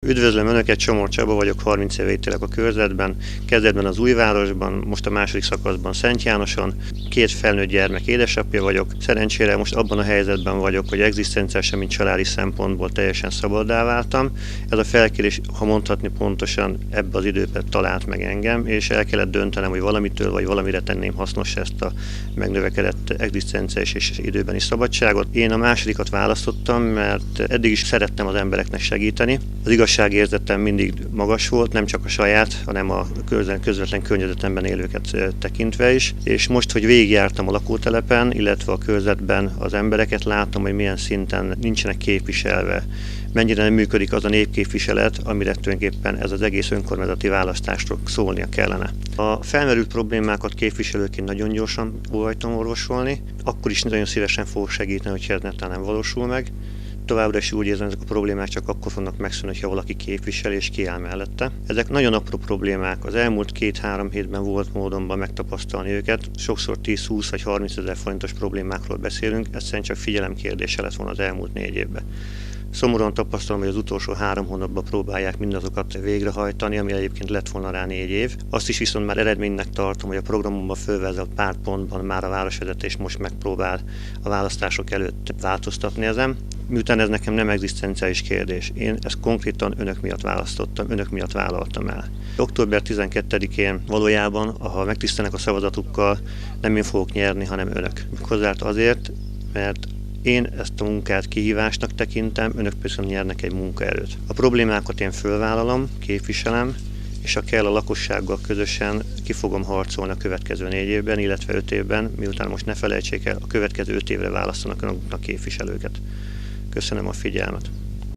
Üdvözlöm Önöket, Csomor Csaba vagyok, 30 éve itt élek a körzetben, kezdetben az Újvárosban, most a második szakaszban Szent Jánoson. 2 felnőtt gyermek édesapja vagyok. Szerencsére most abban a helyzetben vagyok, hogy egzisztenciálisan, mint családi szempontból teljesen szabaddá váltam. Ez a felkérés, ha mondhatni pontosan, ebbe az időben talált meg engem, és el kellett döntenem, hogy valamitől vagy valamire tenném hasznos ezt a megnövekedett egzisztenciális és időbeni szabadságot. Én a másodikat választottam, mert eddig is szerettem az embereknek segíteni. Az igazságérzetem mindig magas volt, nem csak a saját, hanem a közvetlen környezetemben élőket tekintve is. És most, hogy végigjártam a lakótelepen, illetve a körzetben az embereket, látom, hogy milyen szinten nincsenek képviselve, mennyire nem működik az a népképviselet, amire tulajdonképpen ez az egész önkormányzati választásról szólnia kellene. A felmerült problémákat képviselőként nagyon gyorsan óhajtom orvosolni, akkor is nagyon szívesen fogok segíteni, hogyha ez netán nem valósul meg. Továbbra is úgy érzem, ezek a problémák csak akkor fognak megszűnni, ha valaki képvisel és kiáll mellette. Ezek nagyon apró problémák. Az elmúlt 2-3 hétben volt módonban megtapasztalni őket. Sokszor 10-20 vagy 30 ezer forintos problémákról beszélünk, egyszerűen csak figyelemkérdése lett volna az elmúlt 4 évben. Szomorúan tapasztalom, hogy az utolsó 3 hónapban próbálják mindazokat végrehajtani, ami egyébként lett volna rá 4 év. Azt is viszont már eredménynek tartom, hogy a programomban fölvezett pár pontban már a városvezetés most megpróbál a választások előtt változtatni ezen. Miután ez nekem nem egzisztenciális kérdés, én ezt konkrétan önök miatt választottam, önök miatt vállaltam el. Október 12-én valójában, ha megtisztelnek a szavazatukkal, nem én fogok nyerni, hanem önök. Hozzárt azért, mert én ezt a munkát kihívásnak tekintem, önök viszont nyernek egy munkaerőt. A problémákat én fölvállalom, képviselem, és ha kell a lakossággal közösen ki fogom harcolni a következő 4 évben, illetve 5 évben, miután most ne felejtsék el, a következő 5 évre választanak önöknek képviselőket. Köszönöm a figyelmet.